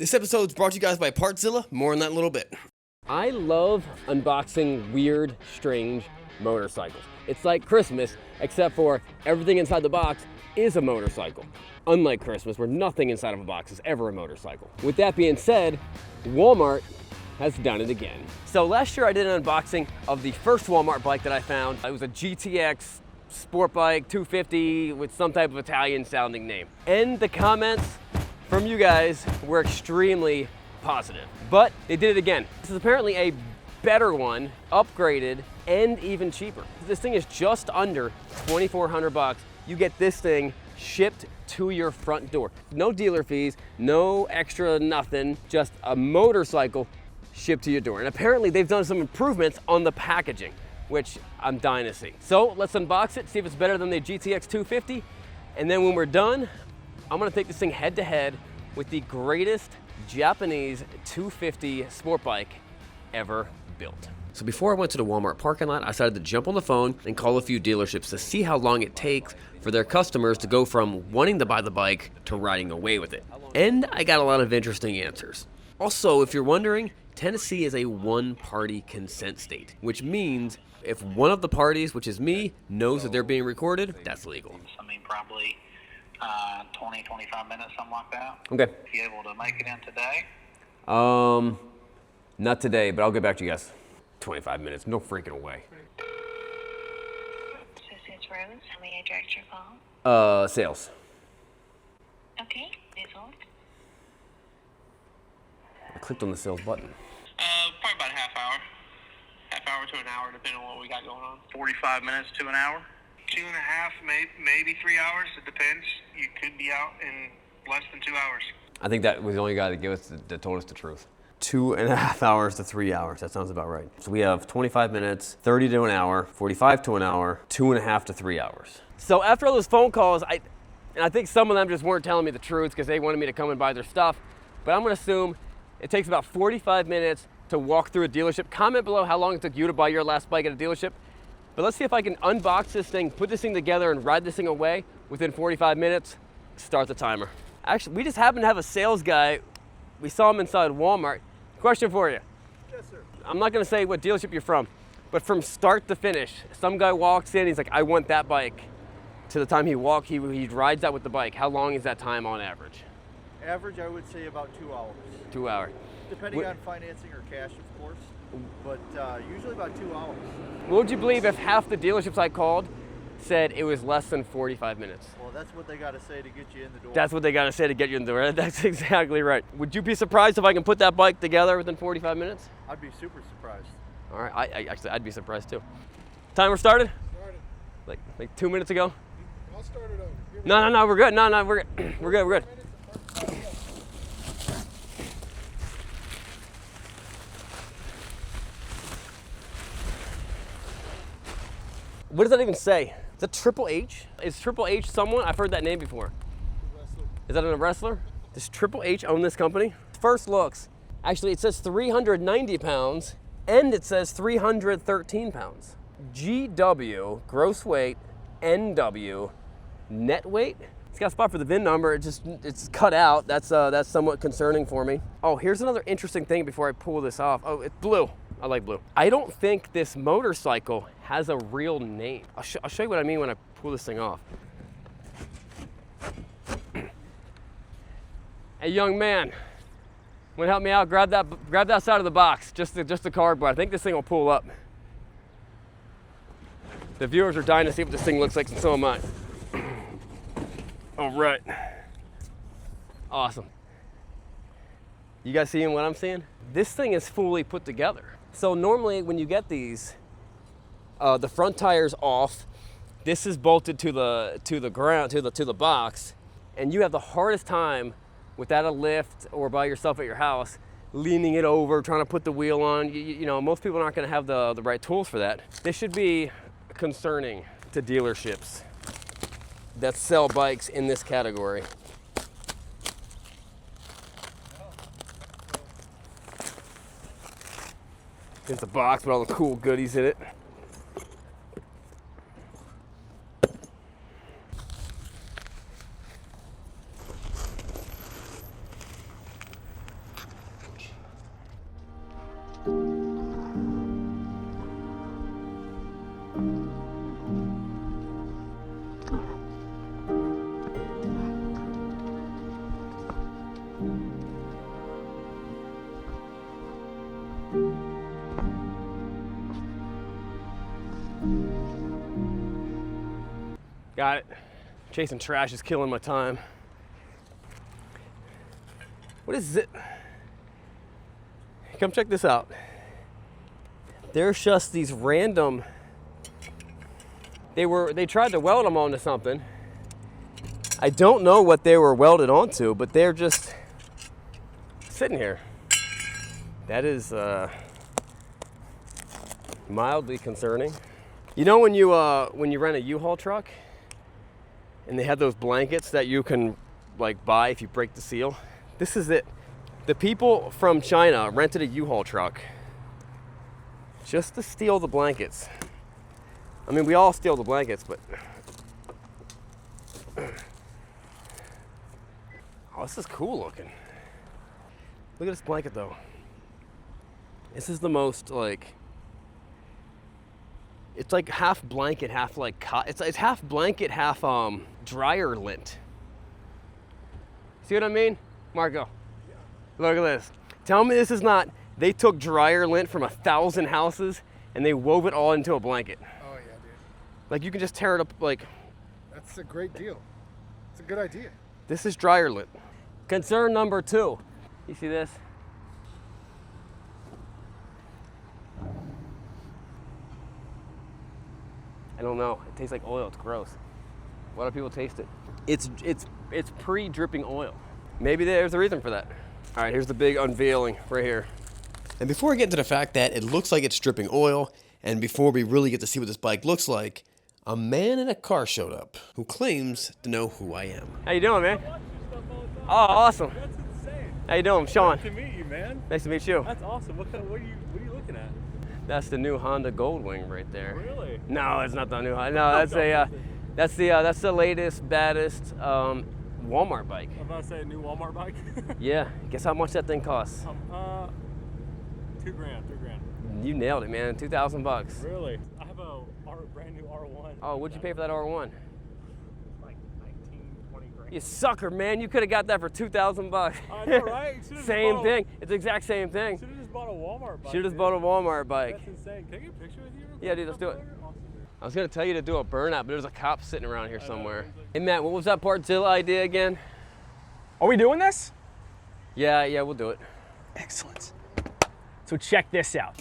This episode is brought to you guys by Partzilla. More on that in a little bit. I love unboxing weird, strange motorcycles. It's like Christmas, except for everything inside the box is a motorcycle. Unlike Christmas, where nothing inside of a box is ever a motorcycle. With that being said, Walmart has done it again. So last year I did an unboxing of the first Walmart bike that I found. It was a GTX sport bike 250 with some type of Italian sounding name. And the comments from you guys were extremely positive. But they did it again. This is apparently a better one, upgraded, and even cheaper. This thing is just under 2,400 bucks. You get this thing shipped to your front door. No dealer fees, no extra nothing, just a motorcycle shipped to your door. And apparently they've done some improvements on the packaging, which I'm dying to see. So let's unbox it, see if it's better than the GTX 250. And then when we're done, I'm gonna take this thing head to head with the greatest Japanese 250 sport bike ever built. So before I went to the Walmart parking lot, I decided to jump on the phone and call a few dealerships to see how long it takes for their customers to go from wanting to buy the bike to riding away with it. And I got a lot of interesting answers. Also, if you're wondering, Tennessee is a one-party consent state, which means if one of the parties, which is me, knows that they're being recorded, that's legal. I mean, probably 20, 25 minutes, something like that. Okay. You able to make it in today? Not today, but I'll get back to you guys. 25 minutes, no freaking way. This is Rose. How may I direct your call? Sales. Okay, please hold. I clicked on the sales button. Probably about a half hour. Half hour to an hour, depending on what we got going on. 45 minutes to an hour. 2.5, maybe 3 hours. It depends. You could be out in less than 2 hours. I think that was the only guy that told us the truth. 2.5 hours to 3 hours. That sounds about right. So we have 25 minutes, 30 to an hour, 45 to an hour, 2.5 to 3 hours. So after all those phone calls, I think some of them just weren't telling me the truth because they wanted me to come and buy their stuff. But I'm gonna assume it takes about 45 minutes to walk through a dealership. Comment below how long it took you to buy your last bike at a dealership. But let's see if I can unbox this thing, put this thing together, and ride this thing away within 45 minutes. Start the timer. Actually, we just happened to have a sales guy. We saw him inside Walmart. Question for you. Yes, sir. I'm not gonna say what dealership you're from, but from start to finish, some guy walks in, he's like, I want that bike. To the time he rides out with the bike. How long is that time on average? Average, I would say about 2 hours. 2 hours. Depending on financing or cash, of course, but usually about 2 hours. What would you believe if half the dealerships I called said it was less than 45 minutes? Well, that's what they got to say to get you in the door. That's what they gotta say to get you in the door. That's exactly right. Would you be surprised if I can put that bike together within 45 minutes? I'd be super surprised. All right, I'd be surprised too. Timer started? Started. Like 2 minutes ago? I'll start it over. No, we're good. No, we're good. We're good. What does that even say? Is that Triple H? Is Triple H someone? I've heard that name before. Is that a wrestler? Does Triple H own this company? First looks, actually it says 390 pounds and it says 313 pounds. GW, gross weight, NW, net weight. It's got a spot for the VIN number, it's cut out. That's somewhat concerning for me. Oh, here's another interesting thing before I pull this off. Oh, it's blue. I like blue. I don't think this motorcycle has a real name. I'll show you what I mean when I pull this thing off. Hey, young man, want to help me out? Grab that side of the box, just the cardboard. I think this thing will pull up. The viewers are dying to see what this thing looks like, and so am I. All right. Awesome. You guys seeing what I'm seeing? This thing is fully put together. So normally when you get these, the front tire's off. This is bolted to the ground, to the box, and you have the hardest time without a lift or by yourself at your house, leaning it over, trying to put the wheel on. You know, most people aren't going to have the right tools for that. This should be concerning to dealerships that sell bikes in this category. Here's the box with all the cool goodies in it. Got it. Chasing trash is killing my time. What is it? Come check this out. There's just these random, they tried to weld them onto something. I don't know what they were welded onto, but they're just sitting here. That is mildly concerning. You know when you rent a U-Haul truck and they have those blankets that you can like buy if you break the seal? This is it. The people from China rented a U-Haul truck just to steal the blankets. I mean, we all steal the blankets, but oh, this is cool looking. Look at this blanket though. This is the most like, it's like half blanket, half like cotton. It's half blanket, half dryer lint. See what I mean, Marco? Yeah. Look at this. Tell me this is not, they took dryer lint from 1,000 houses and they wove it all into a blanket. Oh yeah, dude. Like you can just tear it up like. That's a great deal. It's a good idea. This is dryer lint. Concern number 2. You see this? I don't know. It tastes like oil. It's gross. Why do people taste it? It's pre-dripping oil. Maybe there's a reason for that. All right, here's the big unveiling right here. And before I get into the fact that it looks like it's dripping oil, and before we really get to see what this bike looks like, a man in a car showed up who claims to know who I am. How you doing, man? Oh, awesome. That's insane. How you doing, Sean? Nice to meet you, man. Nice to meet you. That's awesome. What are you looking at? That's the new Honda Goldwing right there. Really? No, it's not the new Honda. No, that's the latest, baddest Walmart bike. I'm about to say a new Walmart bike. Yeah. Guess how much that thing costs? $2,000, $3,000. You nailed it, man. $2,000. Really? I have a brand new R1. Oh, what'd you pay for that R1? Like 19, 20 grand. You sucker, man. You could have got that for $2,000. I know, right? Same thing. It's the exact same thing. Should have just bought a Walmart bike. Should have just bought a Walmart bike. That's insane. Can I get a picture with you? Yeah, dude, let's do it. Awesome. I was gonna tell you to do a burnout, but there's a cop sitting around here somewhere. Hey Matt, what was that Partzilla idea again? Are we doing this? Yeah, we'll do it. Excellent. So check this out.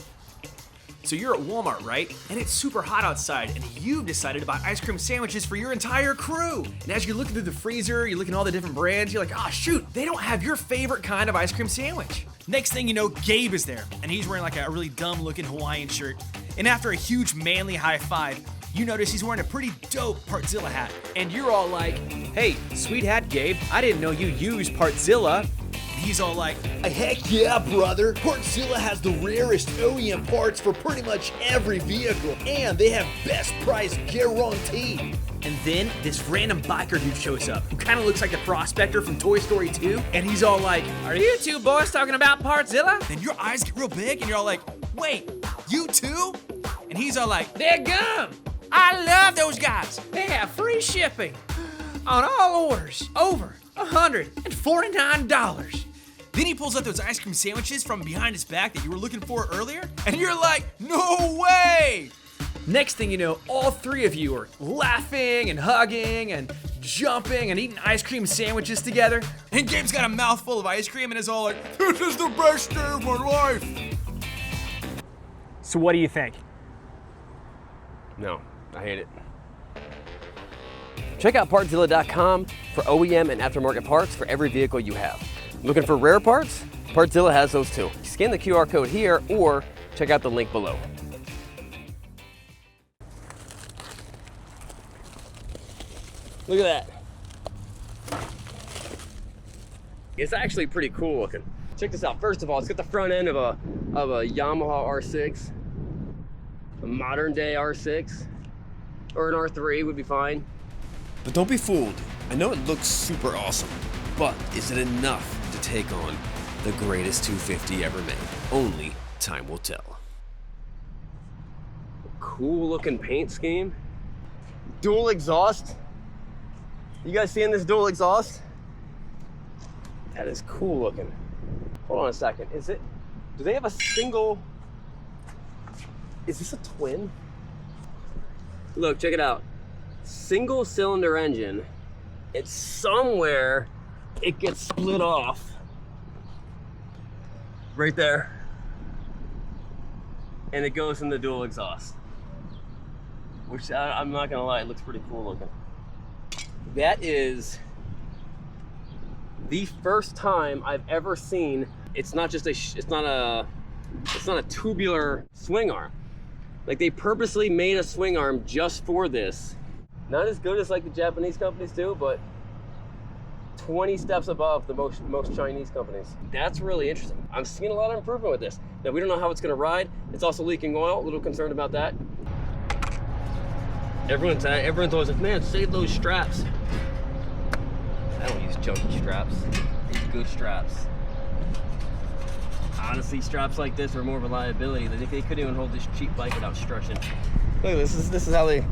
So you're at Walmart, right? And it's super hot outside, and you've decided to buy ice cream sandwiches for your entire crew. And as you're looking through the freezer, you're looking at all the different brands, you're like, oh shoot, they don't have your favorite kind of ice cream sandwich. Next thing you know, Gabe is there, and he's wearing like a really dumb looking Hawaiian shirt. And after a huge manly high five, you notice he's wearing a pretty dope Partzilla hat. And you're all like, hey, sweet hat, Gabe. I didn't know you used Partzilla. He's all like, Heck yeah, brother! Partzilla has the rarest OEM parts for pretty much every vehicle, and they have best price guaranteed. and then this random biker dude shows up who kind of looks like the prospector from Toy Story 2, and he's all like, are you two boys talking about Partzilla? Then your eyes get real big and you're all like, wait, you too? And he's all like, they're gum! I love those guys! They have free shipping on all orders over $149. Then he pulls out those ice cream sandwiches from behind his back that you were looking for earlier, and you're like, no way! Next thing you know, all three of you are laughing and hugging and jumping and eating ice cream sandwiches together. And Gabe's got a mouthful of ice cream and is all like, this is the best day of my life! So what do you think? No, I hate it. Check out Partzilla.com for OEM and aftermarket parts for every vehicle you have. Looking for rare parts? Partzilla has those too. Scan the QR code here or check out the link below. Look at that. It's actually pretty cool looking. Check this out. First of all, it's got the front end of a Yamaha R6, a modern day R6, or an R3 would be fine. But don't be fooled. I know it looks super awesome, but is it enough to take on the greatest 250 ever made? Only time will tell. Cool looking paint scheme. Dual exhaust. You guys seeing this dual exhaust? That is cool looking. Hold on a second. Do they have a single? Is this a twin? Look, check it out. single cylinder engine. It's somewhere it gets split off. Right there. And it goes in the dual exhaust. Which I'm not gonna lie, it looks pretty cool looking. That is the first time I've ever seen, it's not a tubular swing arm. Like they purposely made a swing arm just for this. Not as good as like the Japanese companies do, but 20 steps above the most Chinese companies. That's really interesting. I'm seeing a lot of improvement with this. Now we don't know how it's gonna ride. It's also leaking oil, a little concerned about that. Everyone's always like, man, save those straps. I don't use junky straps. I use good straps. Honestly, straps like this are more reliability than if they couldn't even hold this cheap bike without stretching. Look, this is how they.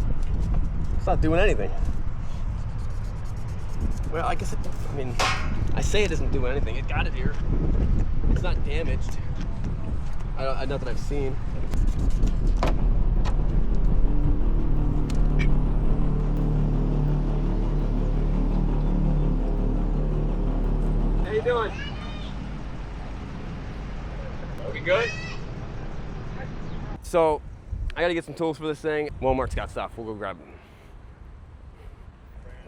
It's not doing anything. Well, I guess I say it doesn't do anything. It got it here. It's not damaged. Not that I've seen. How you doing? Are we good? So, I gotta get some tools for this thing. Walmart's got stuff. We'll go grab them.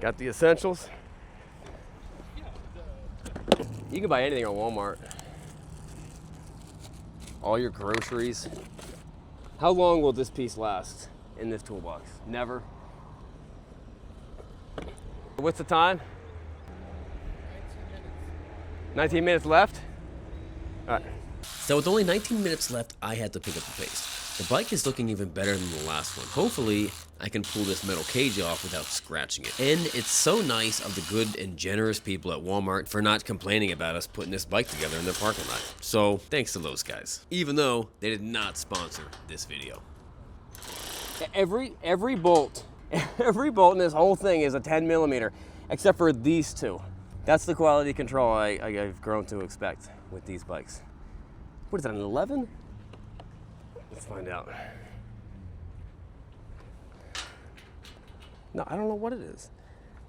Got the essentials. You can buy anything on Walmart. All your groceries. How long will this piece last in this toolbox? Never. What's the time? 19 minutes left? All right. So with only 19 minutes left, I had to pick up the pace. The bike is looking even better than the last one. Hopefully, I can pull this metal cage off without scratching it. And it's so nice of the good and generous people at Walmart for not complaining about us putting this bike together in their parking lot. So, thanks to those guys. Even though they did not sponsor this video. Every bolt in this whole thing is a 10 millimeter, except for these two. That's the quality control I've grown to expect with these bikes. What is that, an 11? Let's find out. No, I don't know what it is.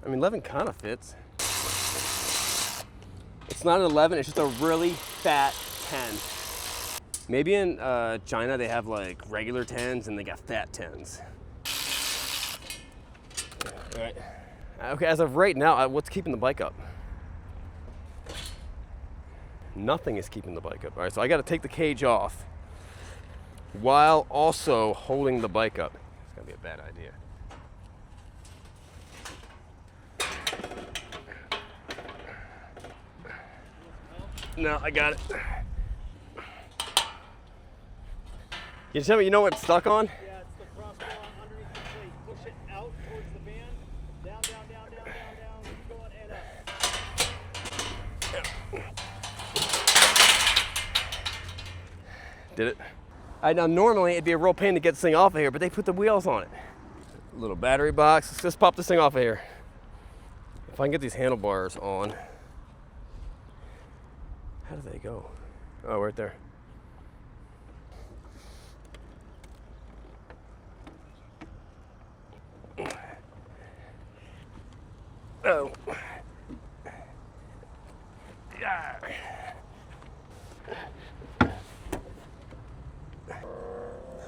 I mean, 11 kind of fits. It's not an 11, it's just a really fat 10. Maybe in China they have like regular 10s and they got fat 10s. All right. Okay, as of right now, what's keeping the bike up? Nothing is keeping the bike up. All right, so I got to take the cage off while also holding the bike up. It's gonna be a bad idea. No, I got it. You tell me, you know what it's stuck on? Yeah, it's the crossbar underneath the plate. Push it out towards the van. Down, down, down, down, down, down. Keep going and up. Did it? Now normally it'd be a real pain to get this thing off of here, but they put the wheels on it. Little battery box. Let's just pop this thing off of here. If I can get these handlebars on. How do they go? Oh, right there. Oh. Yeah.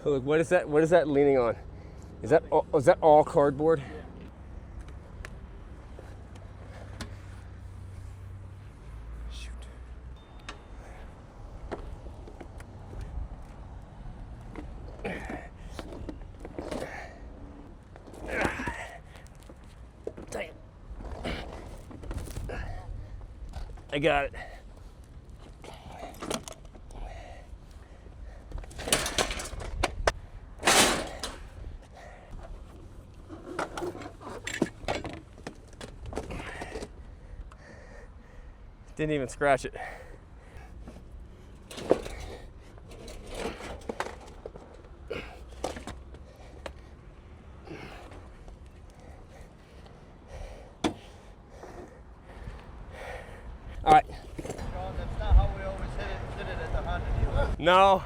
Look, what is that? What is that leaning on? Is that all cardboard? Shoot. Dang it. I got it. Didn't even scratch it. All right. That's not how we always did it at the Honda dealer. No,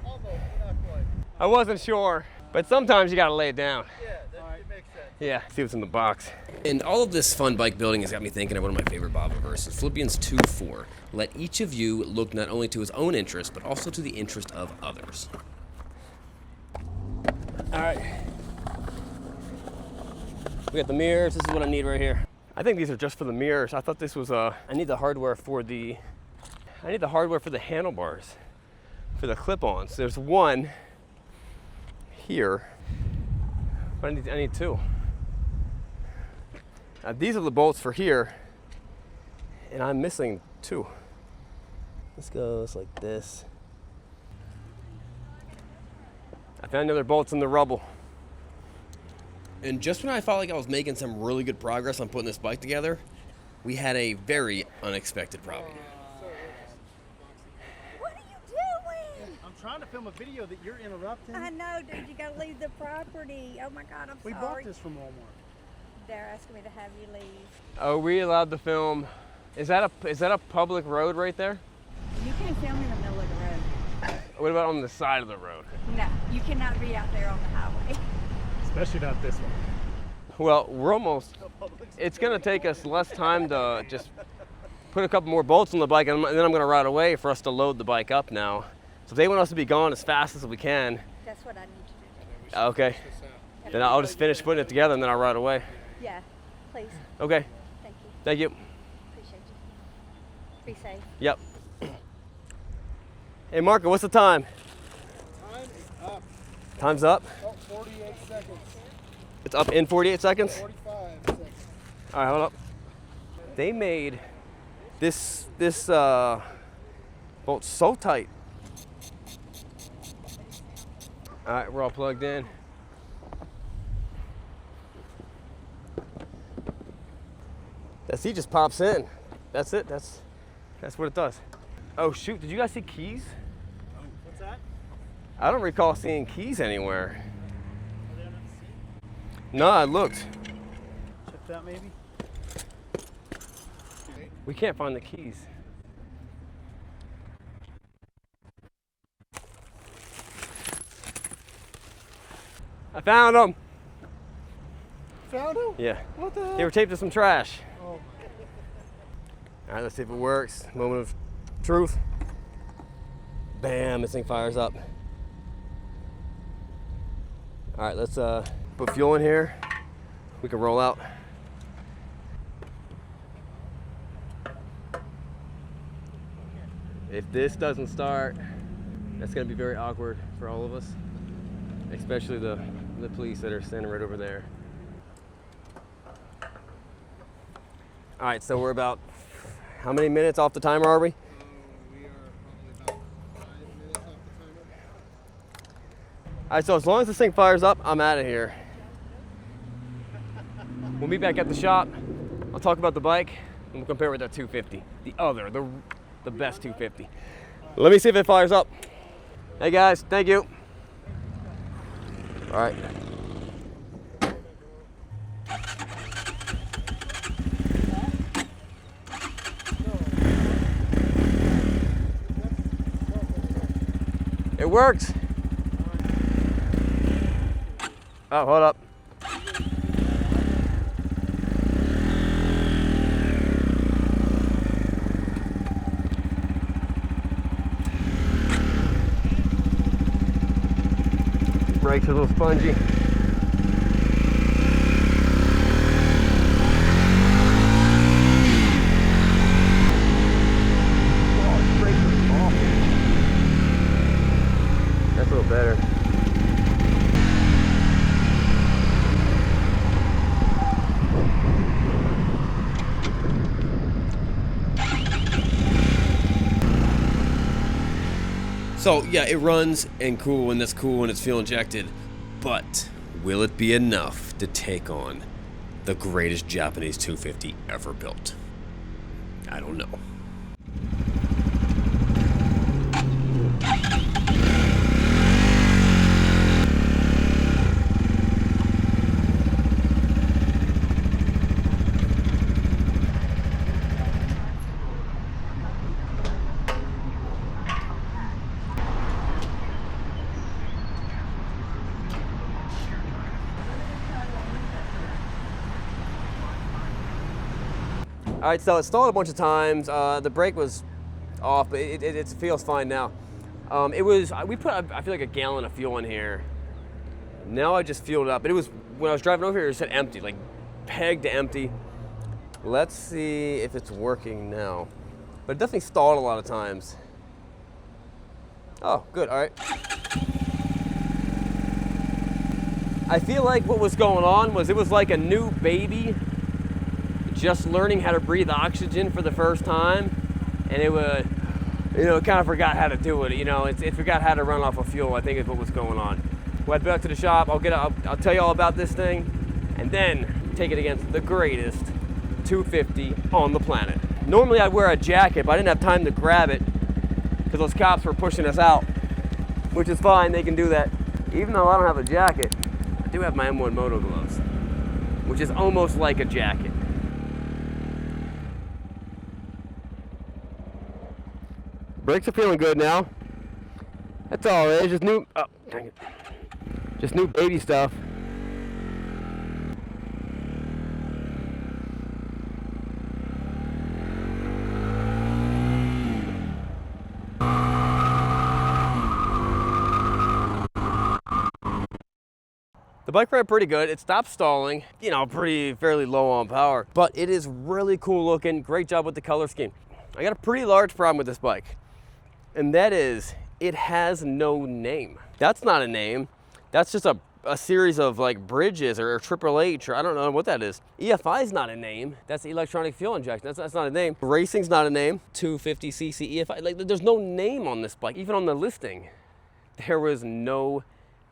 Almost, but not quite. I wasn't sure, but sometimes you gotta lay it down. Yeah, it makes sense. Yeah, see what's in the box. And all of this fun bike building has got me thinking of one of my favorite Bible verses, Philippians 2:4. Let each of you look not only to his own interest, but also to the interest of others. All right. We got the mirrors. This is what I need right here. I think these are just for the mirrors. I thought this was I need the hardware for the handlebars, for the clip-ons. There's one here, but I need two. These are the bolts for here, and I'm missing two. This goes like this. I found other bolts in the rubble. And just when I felt like I was making some really good progress on putting this bike together, we had a very unexpected problem. What are you doing? I'm trying to film a video that you're interrupting. I know, dude. You gotta leave the property. Oh my God, I'm We sorry. bought this from Walmart. They're asking me to have you leave. Are we allowed to film? Is that a public road right there? You can't film in the middle of the road. What about on the side of the road? No, you cannot be out there on the highway. Especially not this one. Well, we're almost. It's gonna take us less time to just put a couple more bolts on the bike, and then I'm gonna ride away for us to load the bike up now. So if they want us to be gone as fast as we can. That's what I need to do. Okay. Then I'll just finish putting it together and then I'll ride away. Yeah, please. Okay. Thank you. Thank you. Appreciate you. Be safe. Yep. Hey, Marco, what's the time? Time is up. Time's up? Oh, 48 seconds. It's up in 48 seconds? 45 seconds. All right, hold up. They made this bolt so tight. All right, we're all plugged in. That seat just pops in. That's it. That's what it does. Oh shoot! Did you guys see keys? What's that? I don't recall seeing keys anywhere. Are they under the seat? No, I looked. Check that maybe? We can't find the keys. I found them. Found him? Yeah. What the heck? They were taped to some trash. Oh, All right, let's see if it works. Moment of truth. Bam, this thing fires up. All right, let's put fuel in here. We can roll out. If this doesn't start, that's gonna be very awkward for all of us, especially the police that are standing right over there. All right, so we're about, how many minutes off the timer are we? we are probably about 5 minutes off the timer. All right, so as long as this thing fires up, I'm out of here. We'll meet back at the shop. I'll talk about the bike, and we'll compare it with that 250. The best 250. Let me see if it fires up. Hey guys, thank you. All right. It worked. Oh, hold up. Brakes are a little spongy. Oh, brakes are awful. That's a little better. So yeah, it runs and cool and it's cool and it's fuel injected, but will it be enough to take on the greatest Japanese 250 ever built? I don't know. All right, so it stalled a bunch of times. The brake was off, but it feels fine now. We put, I feel like, a gallon of fuel in here. Now I just fueled it up. It was, when I was driving over here, it said empty, like pegged to empty. Let's see if it's working now. But it definitely stalled a lot of times. Oh, good, all right. I feel like what was going on was it was like a new baby just learning how to breathe oxygen for the first time. And it would, you know, it kind of forgot how to do it. You know, it forgot how to run off of fuel, I think is what was going on. We'll head back to the shop. I'll tell you all about this thing and then take it against the greatest 250 on the planet. Normally I'd wear a jacket, but I didn't have time to grab it because those cops were pushing us out, which is fine, they can do that. Even though I don't have a jacket, I do have my M1 moto gloves, which is almost like a jacket. Brakes are feeling good now. That's all it is, just new, oh, dang it. Just new baby stuff. The bike ran pretty good. It stopped stalling, you know, fairly low on power, but it is really cool looking. Great job with the color scheme. I got a pretty large problem with this bike, and that is it has no name. That's not a name. That's just a series of like bridges or Triple H, or I don't know what that is. EFI is not a name. That's electronic fuel injection. That's not a name. Racing's not a name. 250cc EFI. Like, there's no name on this bike. Even on the listing, there was no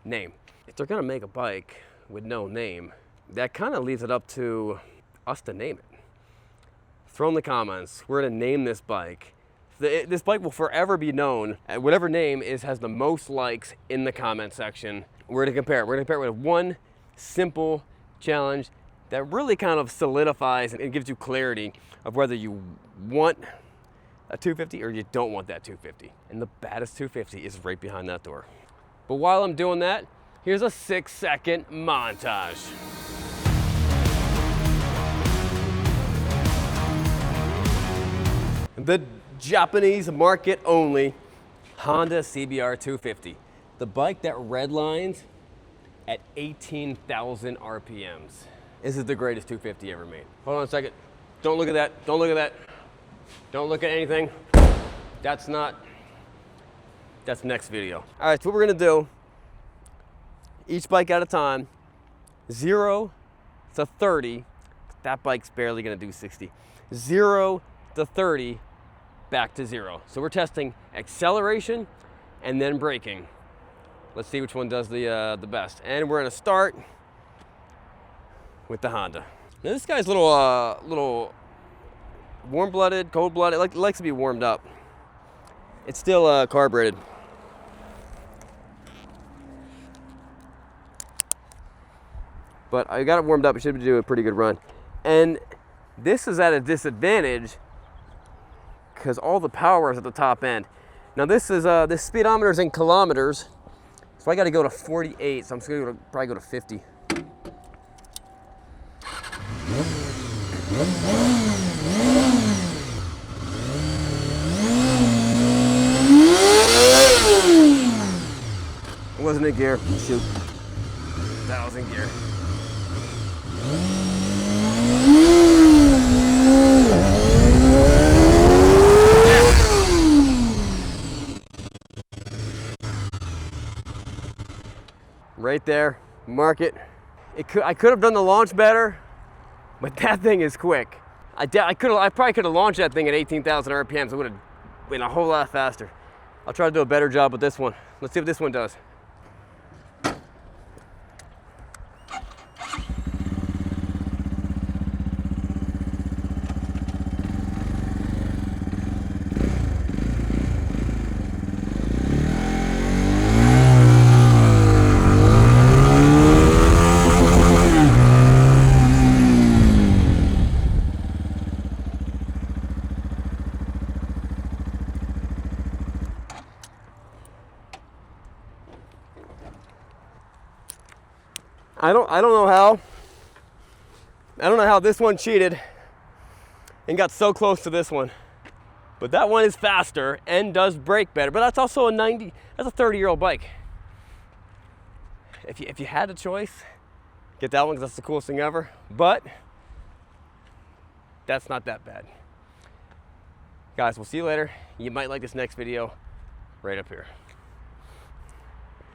name. If they're gonna make a bike with no name, that kind of leaves it up to us to name it. Throw in the comments, we're gonna name this bike. This bike will forever be known, whatever name has the most likes in the comment section. We're gonna compare it. We're gonna compare it with one simple challenge that really kind of solidifies and gives you clarity of whether you want a 250 or you don't want that 250. And the baddest 250 is right behind that door. But while I'm doing that, here's a 6-second montage. The Japanese market only Honda CBR 250. The bike that redlines at 18,000 RPMs. This is the greatest 250 ever made. Hold on a second. Don't look at that. Don't look at that. Don't look at anything. That's next video. All right, so what we're gonna do, each bike at a time, 0 to 30. That bike's barely gonna do 60. 0 to 30, back to 0. So we're testing acceleration and then braking. Let's see which one does the best. And we're gonna start with the Honda. Now this guy's a little warm-blooded, cold-blooded. It likes to be warmed up. It's still carbureted. But I got it warmed up. It should do a pretty good run. And this is at a disadvantage because all the power is at the top end. Now this speedometer is in kilometers, so I got to go to 48. So I'm just gonna probably go to 50. It wasn't in gear. Shoot. That was in gear. Right there, mark it. I could have done the launch better, but that thing is quick. I probably could have launched that thing at 18,000 RPMs. It would have been a whole lot faster. I'll try to do a better job with this one. Let's see what this one does. I don't know how this one cheated, and got so close to this one. But that one is faster and does brake better, but that's also that's a 30-year-old bike. If you had a choice, get that one because that's the coolest thing ever, but that's not that bad. Guys, we'll see you later. You might like this next video right up here.